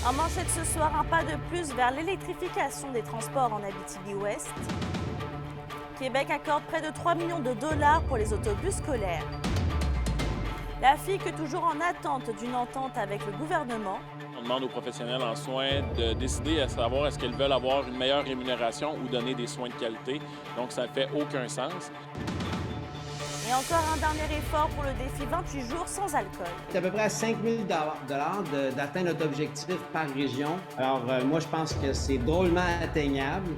En manchette ce soir, un pas de plus vers l'électrification des transports en Abitibi-Ouest. Québec accorde près de 3 millions de dollars pour les autobus scolaires. La FIC toujours en attente d'une entente avec le gouvernement. On demande aux professionnels en soins de décider à savoir est-ce qu'ils veulent avoir une meilleure rémunération ou donner des soins de qualité. Donc, ça ne fait aucun sens. Et encore un dernier effort pour le défi 28 jours sans alcool. C'est à peu près à 5 000 $ d'atteindre notre objectif par région. Alors, moi, je pense que c'est drôlement atteignable.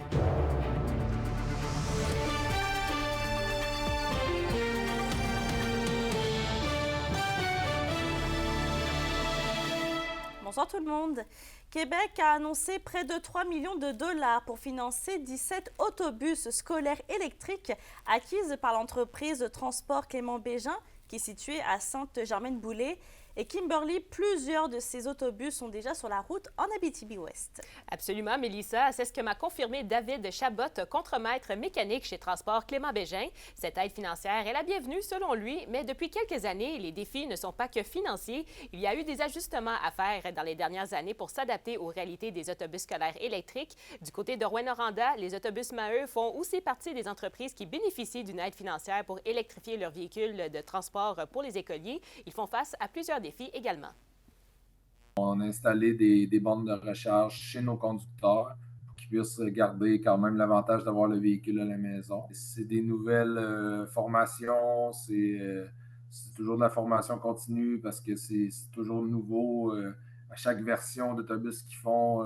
Bonsoir tout le monde. Québec a annoncé près de 3 millions de dollars pour financer 17 autobus scolaires électriques acquises par l'entreprise de transport Clément Bégin, qui est située à Sainte-Germaine-Boulay. Et Kimberly, plusieurs de ces autobus sont déjà sur la route en Abitibi-Ouest. Absolument, Mélissa. C'est ce que m'a confirmé David Chabot, contremaître mécanique chez Transport Clément Bégin. Cette aide financière est la bienvenue selon lui, mais depuis quelques années, les défis ne sont pas que financiers. Il y a eu des ajustements à faire dans les dernières années pour s'adapter aux réalités des autobus scolaires électriques. Du côté de Rouyn-Noranda, les autobus Maheu font aussi partie des entreprises qui bénéficient d'une aide financière pour électrifier leurs véhicules de transport pour les écoliers. Ils font face à plusieurs défis également. On a installé des bornes de recharge chez nos conducteurs pour qu'ils puissent garder quand même l'avantage d'avoir le véhicule à la maison. C'est des nouvelles formations, c'est toujours de la formation continue parce que c'est toujours nouveau. À chaque version d'autobus qu'ils font,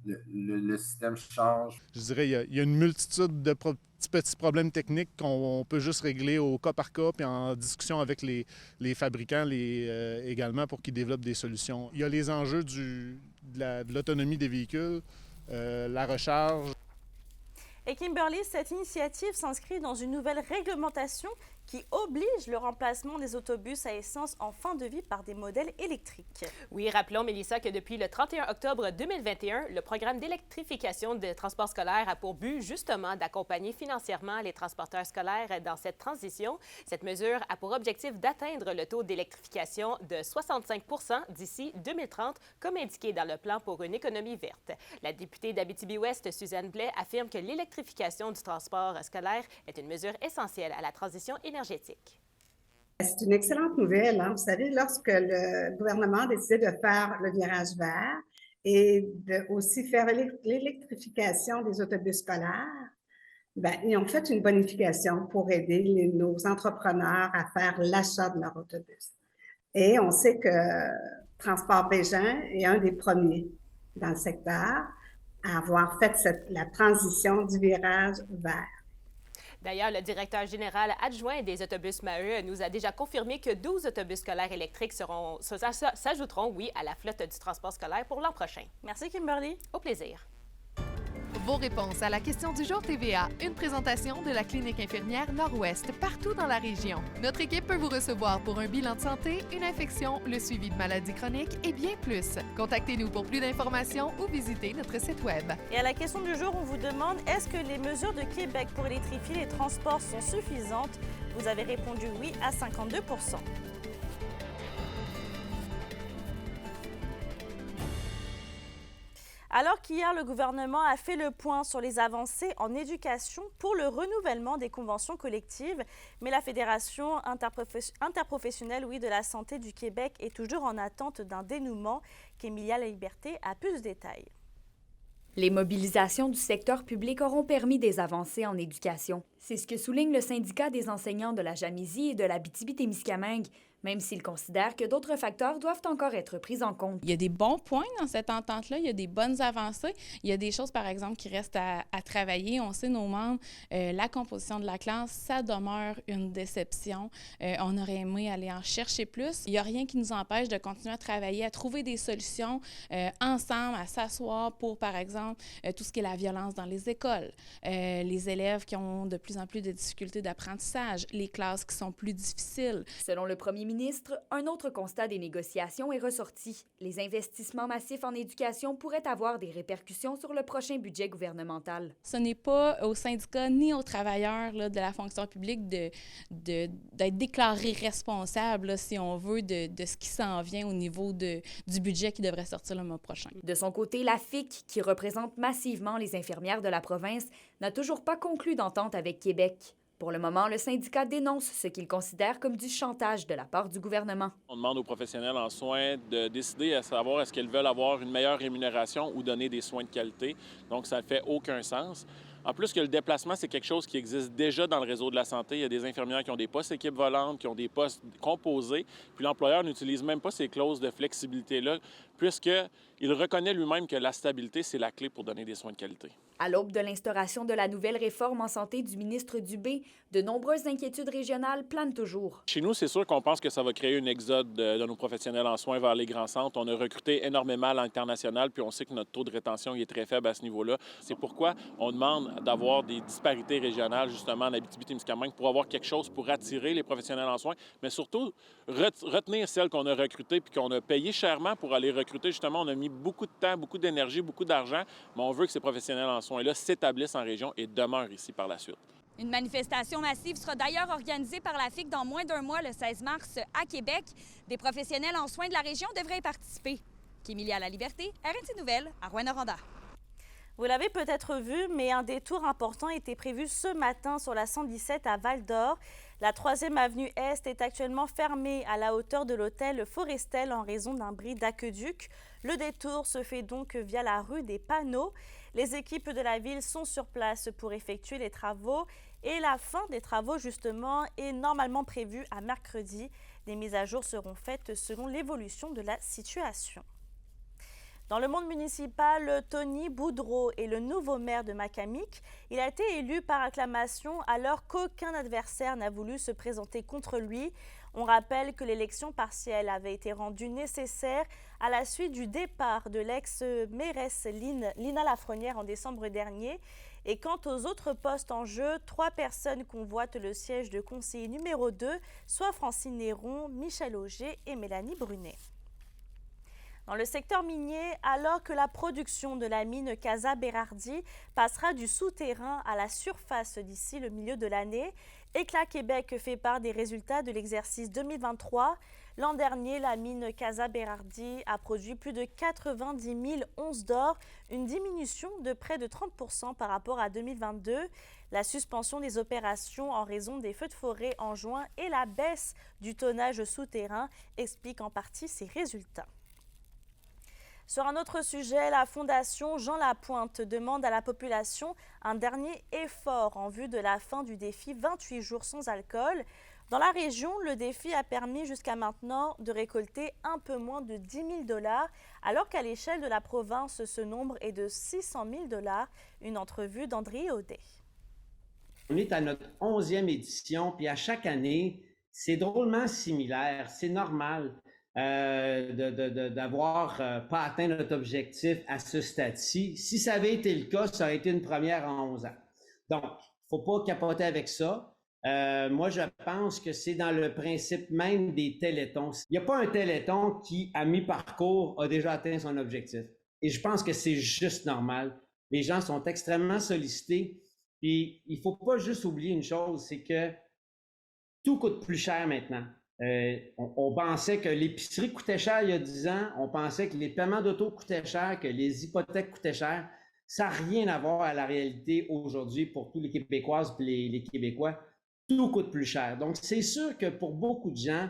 le système change. Je dirais qu'il y a une multitude de petits problèmes techniques qu'on peut juste régler au cas par cas, puis en discussion avec les fabricants également pour qu'ils développent des solutions. Il y a les enjeux de l'autonomie des véhicules, la recharge. Et Kimberly, cette initiative s'inscrit dans une nouvelle réglementation qui oblige le remplacement des autobus à essence en fin de vie par des modèles électriques. Oui, rappelons, Mélissa, que depuis le 31 octobre 2021, le programme d'électrification des transports scolaires a pour but justement d'accompagner financièrement les transporteurs scolaires dans cette transition. Cette mesure a pour objectif d'atteindre le taux d'électrification de 65 % d'ici 2030, comme indiqué dans le plan pour une économie verte. La députée d'Abitibi-Ouest, Suzanne Blais, affirme que l'électrification du transport scolaire est une mesure essentielle à la transition énergétique. C'est une excellente nouvelle. Vous savez, lorsque le gouvernement a décidé de faire le virage vert et de aussi faire l'électrification des autobus scolaires, ils ont fait une bonification pour aider nos entrepreneurs à faire l'achat de leur autobus. Et on sait que Transport Bégin est un des premiers dans le secteur à avoir fait la transition du virage vert. D'ailleurs, le directeur général adjoint des autobus Maheu nous a déjà confirmé que 12 autobus scolaires électriques s'ajouteront, oui, à la flotte du transport scolaire pour l'an prochain. Merci, Kimberly. Au plaisir. Vos réponses à la question du jour TVA, une présentation de la clinique infirmière Nord-Ouest partout dans la région. Notre équipe peut vous recevoir pour un bilan de santé, une infection, le suivi de maladies chroniques et bien plus. Contactez-nous pour plus d'informations ou visitez notre site web. Et à la question du jour, on vous demande est-ce que les mesures de Québec pour électrifier les transports sont suffisantes? Vous avez répondu oui à 52 %. Alors qu'hier, le gouvernement a fait le point sur les avancées en éducation pour le renouvellement des conventions collectives, mais la Fédération interprofessionnelle de la santé du Québec est toujours en attente d'un dénouement. Qu'Emilia Laliberté a plus de détails. Les mobilisations du secteur public auront permis des avancées en éducation. C'est ce que souligne le syndicat des enseignants de la Jamaisie et de l'Abitibi-Témiscamingue, même s'il considère que d'autres facteurs doivent encore être pris en compte. Il y a des bons points dans cette entente-là, il y a des bonnes avancées. Il y a des choses, par exemple, qui restent à travailler. On sait, nos membres, la composition de la classe, ça demeure une déception. On aurait aimé aller en chercher plus. Il n'y a rien qui nous empêche de continuer à travailler, à trouver des solutions ensemble, à s'asseoir pour, par exemple, tout ce qui est la violence dans les écoles, les élèves qui ont de plus en plus de difficultés d'apprentissage, les classes qui sont plus difficiles. Selon le premier ministre ministre, un autre constat des négociations est ressorti. Les investissements massifs en éducation pourraient avoir des répercussions sur le prochain budget gouvernemental. Ce n'est pas aux syndicats ni aux travailleurs là, de la fonction publique d'être déclarés responsables, là, si on veut, de ce qui s'en vient au niveau du budget qui devrait sortir le mois prochain. De son côté, la FIC, qui représente massivement les infirmières de la province, n'a toujours pas conclu d'entente avec Québec. Pour le moment, le syndicat dénonce ce qu'il considère comme du chantage de la part du gouvernement. On demande aux professionnels en soins de décider à savoir est-ce qu'ils veulent avoir une meilleure rémunération ou donner des soins de qualité. Donc, ça ne fait aucun sens. En plus que le déplacement, c'est quelque chose qui existe déjà dans le réseau de la santé. Il y a des infirmières qui ont des postes équipes volantes, qui ont des postes composés. Puis l'employeur n'utilise même pas ces clauses de flexibilité-là, puisqu'il reconnaît lui-même que la stabilité, c'est la clé pour donner des soins de qualité. À l'aube de l'instauration de la nouvelle réforme en santé du ministre Dubé, de nombreuses inquiétudes régionales planent toujours. Chez nous, c'est sûr qu'on pense que ça va créer un exode de nos professionnels en soins vers les grands centres. On a recruté énormément à l'international, puis on sait que notre taux de rétention est très faible à ce niveau-là. C'est pourquoi on demande d'avoir des disparités régionales, justement, en Abitibi-Témiscamingue, pour avoir quelque chose pour attirer les professionnels en soins, mais surtout retenir celles qu'on a recrutées puis qu'on a payées chèrement pour aller recruter. Justement, on a mis beaucoup de temps, beaucoup d'énergie, beaucoup d'argent, mais on veut que ces professionnels en soins-là s'établissent en région et demeurent ici par la suite. Une manifestation massive sera d'ailleurs organisée par la FIC dans moins d'un mois, le 16 mars, à Québec. Des professionnels en soins de la région devraient y participer. Kémilia Laliberté, RNC Nouvelles, à Rouyn-Noranda. Vous l'avez peut-être vu, mais un détour important était prévu ce matin sur la 117 à Val-d'Or. La 3e avenue Est est actuellement fermée à la hauteur de l'hôtel Forestel en raison d'un bris d'aqueduc. Le détour se fait donc via la rue des Panneaux. Les équipes de la ville sont sur place pour effectuer les travaux et la fin des travaux, justement, est normalement prévue à mercredi. Des mises à jour seront faites selon l'évolution de la situation. Dans le monde municipal, Tony Boudreau est le nouveau maire de Macamic. Il a été élu par acclamation alors qu'aucun adversaire n'a voulu se présenter contre lui. On rappelle que l'élection partielle avait été rendue nécessaire à la suite du départ de l'ex-mairesse Lina Lafrenière en décembre dernier. Et quant aux autres postes en jeu, 3 personnes convoitent le siège de conseiller numéro 2, soit Francine Néron, Michel Auger et Mélanie Brunet. Dans le secteur minier, alors que la production de la mine Casa Berardi passera du souterrain à la surface d'ici le milieu de l'année, Éclat Québec fait part des résultats de l'exercice 2023. L'an dernier, la mine Casa Berardi a produit plus de 90 000 onces d'or, une diminution de près de 30% par rapport à 2022. La suspension des opérations en raison des feux de forêt en juin et la baisse du tonnage souterrain expliquent en partie ces résultats. Sur un autre sujet, la Fondation Jean Lapointe demande à la population un dernier effort en vue de la fin du défi 28 jours sans alcool. Dans la région, le défi a permis jusqu'à maintenant de récolter un peu moins de 10 000 $, alors qu'à l'échelle de la province, ce nombre est de 600 000 $. Une entrevue d'André Audet. On est à notre 11e édition, puis à chaque année, c'est drôlement similaire, c'est normal. D'avoir pas atteint notre objectif à ce stade-ci. Si ça avait été le cas, ça aurait été une première en 11 ans. Donc, il ne faut pas capoter avec ça. Moi, je pense que c'est dans le principe même des télétons. Il n'y a pas un téléthon qui, à mi-parcours, a déjà atteint son objectif. Et je pense que c'est juste normal. Les gens sont extrêmement sollicités. Puis, il ne faut pas juste oublier une chose, c'est que tout coûte plus cher maintenant. On pensait que l'épicerie coûtait cher il y a 10 ans, on pensait que les paiements d'auto coûtaient cher, que les hypothèques coûtaient cher. Ça n'a rien à voir à la réalité aujourd'hui pour tous les Québécoises et les Québécois. Tout coûte plus cher. Donc, c'est sûr que pour beaucoup de gens,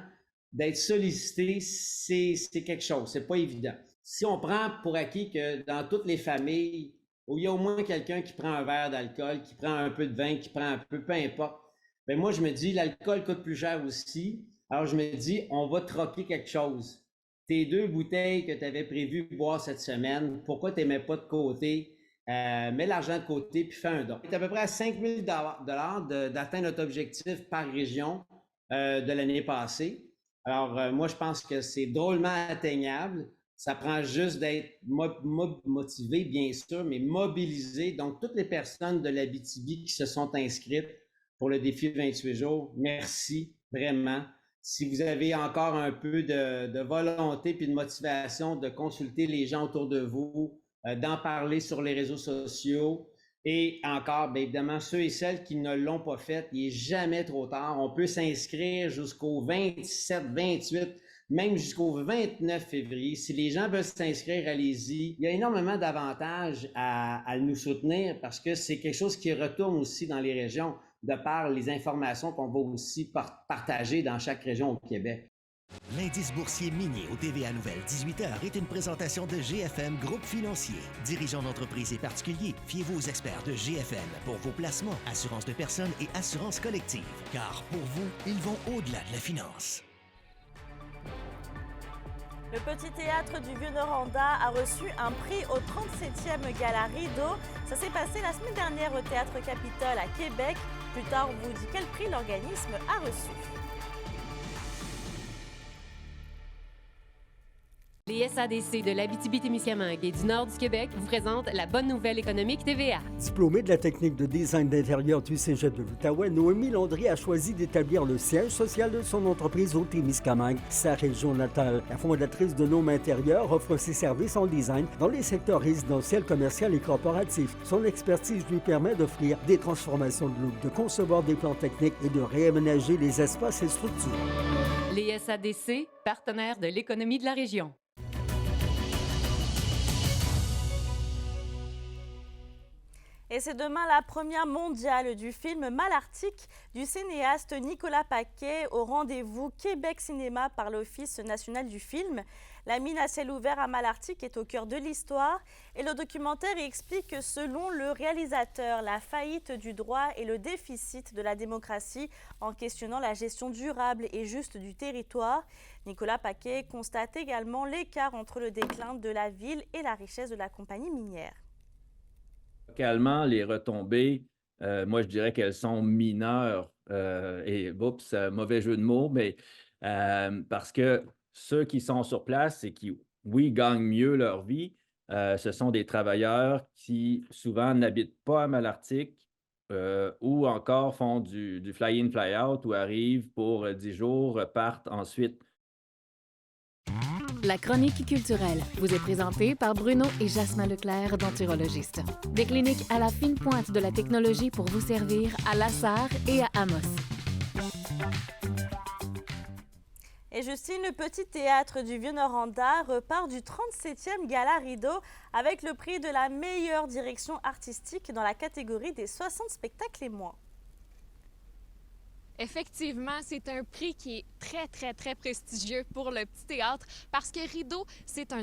d'être sollicité, c'est quelque chose. C'est pas évident. Si on prend pour acquis que dans toutes les familles, où il y a au moins quelqu'un qui prend un verre d'alcool, qui prend un peu de vin, qui prend un peu importe, bien moi, je me dis, l'alcool coûte plus cher aussi. Alors, je me dis, on va troquer quelque chose. Tes 2 bouteilles que tu avais prévu boire cette semaine, pourquoi tu n'aimais pas de côté? Mets l'argent de côté puis fais un don. On est à peu près à 5 000 $ d'atteindre notre objectif par région de l'année passée. Alors, moi, je pense que c'est drôlement atteignable. Ça prend juste d'être motivé, bien sûr, mais mobilisé. Donc, toutes les personnes de l'Abitibi qui se sont inscrites pour le défi 28 jours, merci, vraiment. si vous avez encore un peu de volonté puis de motivation de consulter les gens autour de vous, d'en parler sur les réseaux sociaux. Et encore, bien évidemment, ceux et celles qui ne l'ont pas fait, il n'est jamais trop tard. On peut s'inscrire jusqu'au 27, 28, même jusqu'au 29 février. Si les gens veulent s'inscrire, allez-y. Il y a énormément d'avantages à nous soutenir parce que c'est quelque chose qui retourne aussi dans les régions de par les informations qu'on va aussi partager dans chaque région au Québec. L'indice boursier minier au TVA Nouvelle 18h est une présentation de GFM Groupe Financier. Dirigeants d'entreprises et particuliers, fiez-vous aux experts de GFM pour vos placements, assurances de personnes et assurances collectives. Car pour vous, ils vont au-delà de la finance. Le Petit Théâtre du Vieux-Noranda a reçu un prix au 37e Gala Rideau. Ça s'est passé la semaine dernière au Théâtre Capitole à Québec. Plus tard, on vous dit quel prix l'organisme a reçu. Les SADC de l'Abitibi-Témiscamingue et du nord du Québec vous présentent la bonne nouvelle économique TVA. Diplômée de la technique de design d'intérieur du Cégep de l'Outaouais, Noémie Landry a choisi d'établir le siège social de son entreprise au Témiscamingue, sa région natale. La fondatrice de Nome Intérieur offre ses services en design dans les secteurs résidentiels, commercial et corporatifs. Son expertise lui permet d'offrir des transformations de look, de concevoir des plans techniques et de réaménager les espaces et structures. Les SADC, partenaires de l'économie de la région. Et c'est demain la première mondiale du film Malartic du cinéaste Nicolas Paquet au rendez-vous Québec Cinéma par l'Office national du film. La mine à ciel ouvert à Malartic est au cœur de l'histoire et le documentaire explique que selon le réalisateur, la faillite du droit et le déficit de la démocratie en questionnant la gestion durable et juste du territoire. Nicolas Paquet constate également l'écart entre le déclin de la ville et la richesse de la compagnie minière. Localement, les retombées, moi, je dirais qu'elles sont mineures. Et, oups, mauvais jeu de mots, mais parce que ceux qui sont sur place et qui, oui, gagnent mieux leur vie, ce sont des travailleurs qui, souvent, n'habitent pas à Malartic ou encore font du fly-in, fly-out ou arrivent pour 10 jours, partent ensuite. La chronique culturelle vous est présentée par Bruno et Jasmin Leclerc, denturologistes. Des cliniques à la fine pointe de la technologie pour vous servir à Lassar et à Amos. Et Justine, le Petit Théâtre du Vieux-Noranda repart du 37e Gala Rideau avec le prix de la meilleure direction artistique dans la catégorie des 60 spectacles et moins. Effectivement, c'est un prix qui est très prestigieux pour le Petit Théâtre parce que Rideau, c'est un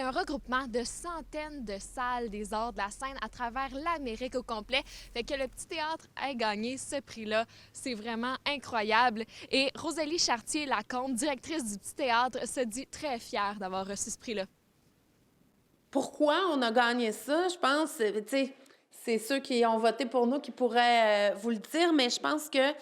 regroupement de centaines de salles des arts de la scène à travers l'Amérique au complet. Fait que le Petit Théâtre ait gagné ce prix-là, c'est vraiment incroyable. Et Rosalie Chartier-Lacombe, directrice du Petit Théâtre, se dit très fière d'avoir reçu ce prix-là. Pourquoi on a gagné ça? Je pense, tu sais, c'est ceux qui ont voté pour nous qui pourraient vous le dire, mais je pense que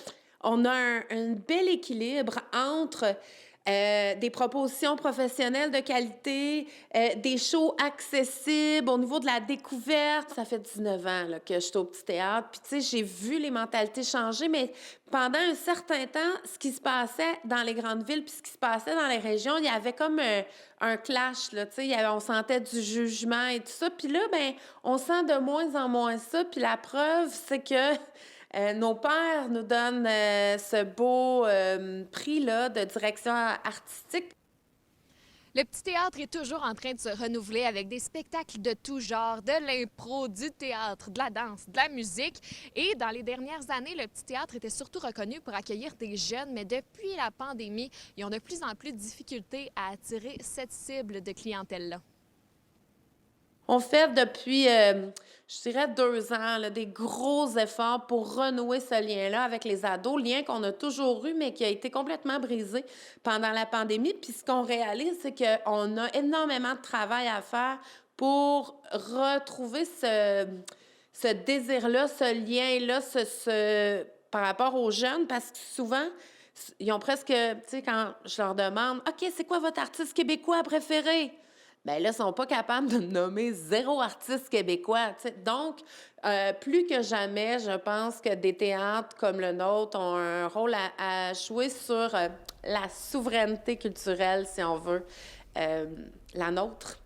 on a un bel équilibre entre des propositions professionnelles de qualité, des shows accessibles au niveau de la découverte. Ça fait 19 ans là, que je suis au Petit Théâtre. Puis, tu sais, j'ai vu les mentalités changer, mais pendant un certain temps, ce qui se passait dans les grandes villes puis ce qui se passait dans les régions, il y avait comme un clash, là, tu sais, on sentait du jugement et tout ça. Puis là, ben, on sent de moins en moins ça. Puis la preuve, c'est que nos pairs nous donnent ce beau prix-là de direction artistique. Le Petit Théâtre est toujours en train de se renouveler avec des spectacles de tout genre, de l'impro, du théâtre, de la danse, de la musique. Et dans les dernières années, le Petit Théâtre était surtout reconnu pour accueillir des jeunes, mais depuis la pandémie, ils ont de plus en plus de difficultés à attirer cette cible de clientèle-là. On fait depuis, je dirais, 2 ans, là, des gros efforts pour renouer ce lien-là avec les ados, lien qu'on a toujours eu, mais qui a été complètement brisé pendant la pandémie. Puis ce qu'on réalise, c'est qu'on a énormément de travail à faire pour retrouver ce désir-là, ce lien-là, par rapport aux jeunes, parce que souvent, ils ont presque, tu sais, quand je leur demande « OK, c'est quoi votre artiste québécois préféré? » Bien là, ils ne sont pas capables de nommer 0 artiste québécois. T'sais. Donc, plus que jamais, je pense que des théâtres comme le nôtre ont un rôle à jouer sur la souveraineté culturelle, si on veut, la nôtre.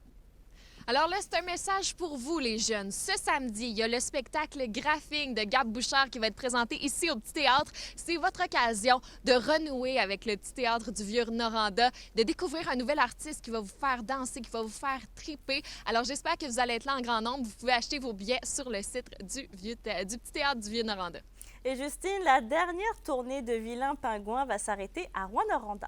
Alors là, c'est un message pour vous, les jeunes. Ce samedi, il y a le spectacle Graphing de Gab Bouchard qui va être présenté ici au Petit Théâtre. C'est votre occasion de renouer avec le Petit Théâtre du Vieux-Noranda, de découvrir un nouvel artiste qui va vous faire danser, qui va vous faire triper. Alors, j'espère que vous allez être là en grand nombre. Vous pouvez acheter vos billets sur le site du Petit Théâtre du Vieux-Noranda. Et Justine, la dernière tournée de Vilain Pingouin va s'arrêter à Rouyn-Noranda.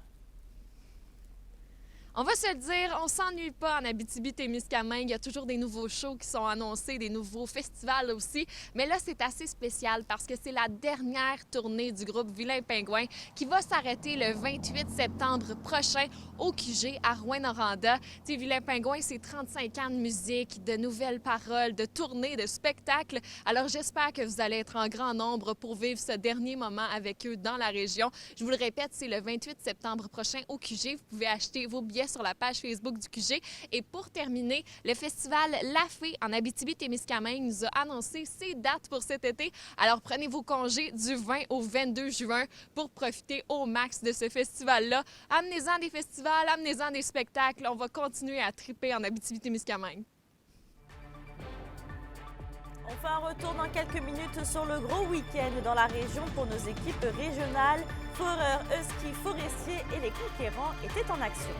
On va se le dire, on s'ennuie pas en Abitibi-Témiscamingue. Il y a toujours des nouveaux shows qui sont annoncés, des nouveaux festivals aussi. Mais là, c'est assez spécial parce que c'est la dernière tournée du groupe Vilain Pingouin qui va s'arrêter le 28 septembre prochain au QG à Rouyn-Noranda. Tu sais, Vilain Pingouin, c'est 35 ans de musique, de nouvelles paroles, de tournées, de spectacles. Alors, j'espère que vous allez être en grand nombre pour vivre ce dernier moment avec eux dans la région. Je vous le répète, c'est le 28 septembre prochain au QG. Vous pouvez acheter vos billets sur la page Facebook du QG. Et pour terminer, le festival La Fée en Abitibi-Témiscamingue nous a annoncé ses dates pour cet été. Alors prenez vos congés du 20 au 22 juin pour profiter au max de ce festival-là. Amenez-en des festivals, amenez-en des spectacles. On va continuer à triper en Abitibi-Témiscamingue. On fait un retour dans quelques minutes sur le gros week-end dans la région pour nos équipes régionales. Foreurs, Husky, Forestiers et les Conquérants étaient en action.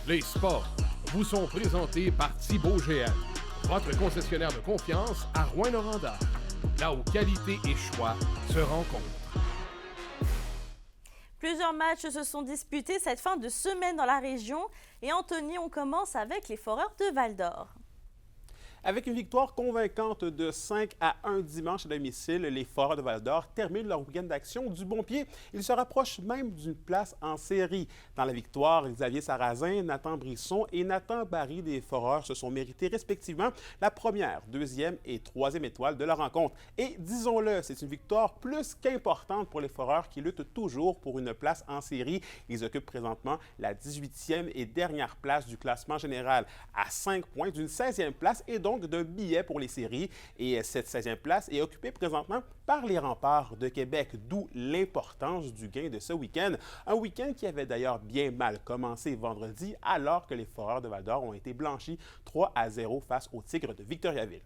Les sports vous sont présentés par Thibaut GM, votre concessionnaire de confiance à Rouyn-Noranda, là où qualité et choix se rencontrent. Plusieurs matchs se sont disputés cette fin de semaine dans la région. Et Anthony, on commence avec les Foreurs de Val-d'Or. Avec une victoire convaincante de 5-1 dimanche à domicile, les Foreurs de Val-d'Or terminent leur week-end d'action du bon pied. Ils se rapprochent même d'une place en série. Dans la victoire, Xavier Sarrazin, Nathan Brisson et Nathan Barry des Foreurs se sont mérités respectivement la première, deuxième et troisième étoile de la rencontre. Et disons-le, c'est une victoire plus qu'importante pour les Foreurs qui luttent toujours pour une place en série. Ils occupent présentement la 18e et dernière place du classement général, à 5 points d'une 16e place et donc d'un billet pour les séries. Et cette 16e place est occupée présentement par les Remparts de Québec, d'où l'importance du gain de ce week-end. Un week-end qui avait d'ailleurs bien mal commencé vendredi, alors que les Foreurs de Val-d'Or ont été blanchis 3-0 face aux Tigres de Victoriaville.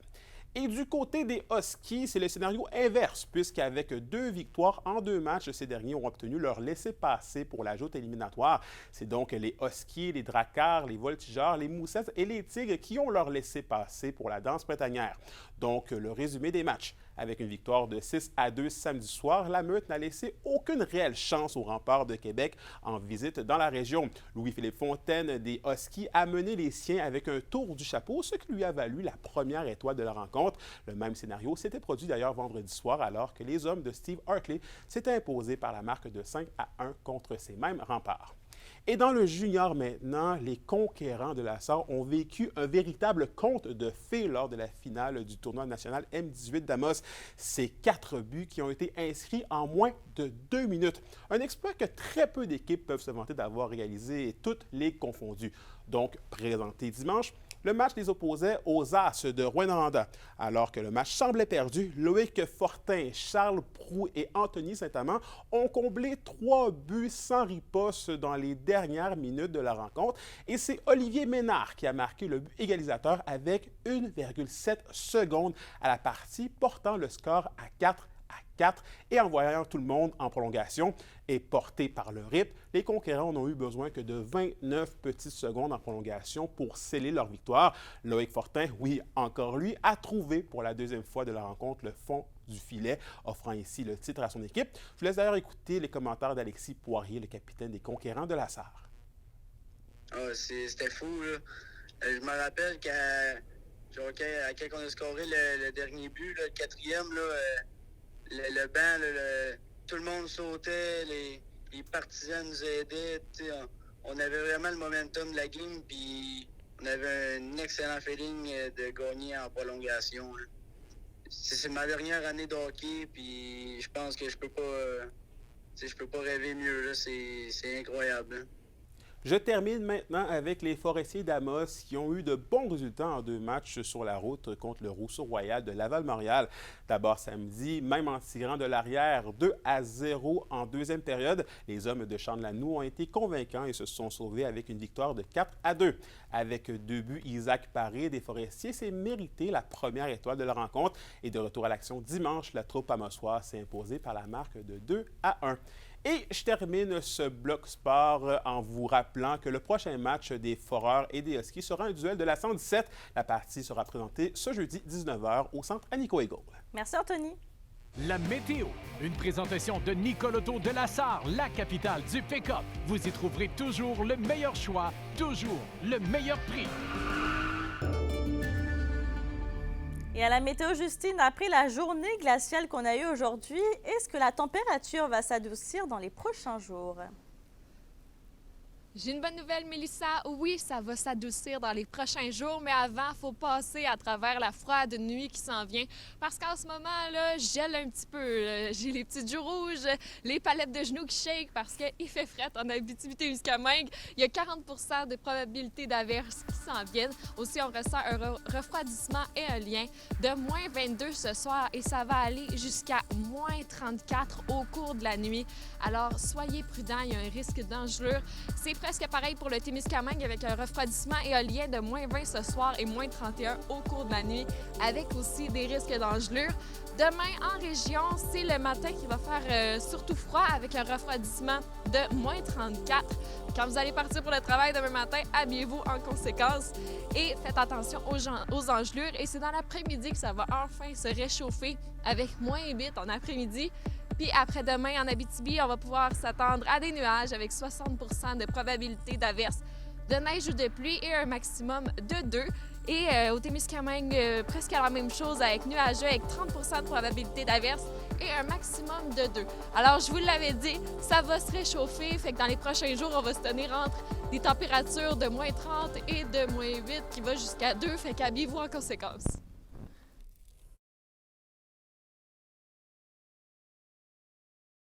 Et du côté des Huskies, c'est le scénario inverse, puisqu'avec 2 victoires en 2 matchs, ces derniers ont obtenu leur laissez-passer pour la joute éliminatoire. C'est donc les Huskies, les Dracars, les Voltigeurs, les Moussettes et les Tigres qui ont leur laissez-passer pour la danse printanière. Donc, le résumé des matchs. Avec une victoire de 6-2 samedi soir, la Meute n'a laissé aucune réelle chance aux Remparts de Québec en visite dans la région. Louis-Philippe Fontaine des Huskies a mené les siens avec un tour du chapeau, ce qui lui a valu la première étoile de la rencontre. Le même scénario s'était produit d'ailleurs vendredi soir, alors que les hommes de Steve Hartley s'étaient imposés par la marque de 5-1 contre ces mêmes Remparts. Et dans le junior maintenant, les Conquérants de la Sarre ont vécu un véritable conte de fées lors de la finale du tournoi national M18 d'Amos. C'est 4 buts qui ont été inscrits en moins de 2 minutes. Un exploit que très peu d'équipes peuvent se vanter d'avoir réalisé, et toutes les confondues. Donc, présenté dimanche, le match les opposait aux As de Rouyn-Noranda. Alors que le match semblait perdu, Loïc Fortin, Charles Proulx et Anthony Saint-Amand ont comblé 3 buts sans riposte dans les dernières minutes de la rencontre. Et c'est Olivier Ménard qui a marqué le but égalisateur avec 1,7 secondes à la partie, portant le score à 4-4 et envoyant tout le monde en prolongation. Et portés par le rythme, les Conquérants n'ont eu besoin que de 29 petites secondes en prolongation pour sceller leur victoire. Loïc Fortin, oui, encore lui, a trouvé pour la deuxième fois de la rencontre le fond du filet, offrant ici le titre à son équipe. Je vous laisse d'ailleurs écouter les commentaires d'Alexis Poirier, le capitaine des Conquérants de la Sarre. C'était fou, là. Je me rappelle quand on a scoré le dernier but, là, le 4e, là, le banc, là, tout le monde sautait, les partisans nous aidaient. On avait vraiment le momentum de la game, puis on avait un excellent feeling de gagner en prolongation. Hein. C'est ma dernière année de hockey, puis je pense que je peux pas rêver mieux. C'est incroyable. Hein. Je termine maintenant avec les Forestiers d'Amos qui ont eu de bons résultats en 2 matchs sur la route contre le Rousseau Royal de Laval-Montréal. D'abord samedi, même en tirant de l'arrière 2-0 en deuxième période, les hommes de Chandelanou ont été convaincants et se sont sauvés avec une victoire de 4-2. Avec 2 buts, Isaac Paré des Forestiers s'est mérité la première étoile de la rencontre et de retour à l'action dimanche, la troupe amassoise s'est imposée par la marque de 2-1. Et je termine ce bloc sport en vous rappelant que le prochain match des Foreurs et des Huskies sera un duel de la 117. La partie sera présentée ce jeudi 19h au centre Anico-Eagle. Merci Anthony. La météo, une présentation de Nicole Auto de la Sarre, la capitale du pick-up. Vous y trouverez toujours le meilleur choix, toujours le meilleur prix. Et à la météo, Justine, après la journée glaciale qu'on a eue aujourd'hui, est-ce que la température va s'adoucir dans les prochains jours? J'ai une bonne nouvelle, Mélissa. Oui, ça va s'adoucir dans les prochains jours, mais avant, il faut passer à travers la froide nuit qui s'en vient. Parce qu'en ce moment, là, je gèle un petit peu. J'ai les petites joues rouges, les palettes de genoux qui shake parce qu'il fait fret en Abitibi-Témiscamingue. Il y a 40 % de probabilité d'averses qui s'en viennent. Aussi, on ressent un refroidissement éolien de moins 22 ce soir et ça va aller jusqu'à moins 34 au cours de la nuit. Alors, soyez prudents, il y a un risque d'engelure. C'est presque pareil pour le Témiscamingue avec un refroidissement éolien de moins 20 ce soir et moins 31 au cours de la nuit, avec aussi des risques d'engelure. Demain, en région, c'est le matin qui va faire surtout froid avec un refroidissement de moins 34. Quand vous allez partir pour le travail demain matin, habillez-vous en conséquence et faites attention aux engelures. Et c'est dans l'après-midi que ça va enfin se réchauffer avec moins 8 en après-midi. Puis après-demain, en Abitibi, on va pouvoir s'attendre à des nuages avec 60 % de probabilité d'averses, de neige ou de pluie et un maximum de 2. Et au Témiscamingue, presque la même chose avec nuageux avec 30 % de probabilité d'averses et un maximum de 2. Alors, je vous l'avais dit, ça va se réchauffer, fait que dans les prochains jours, on va se tenir entre des températures de moins 30 et de moins 8 qui va jusqu'à 2, fait qu'habillez-vous en conséquence.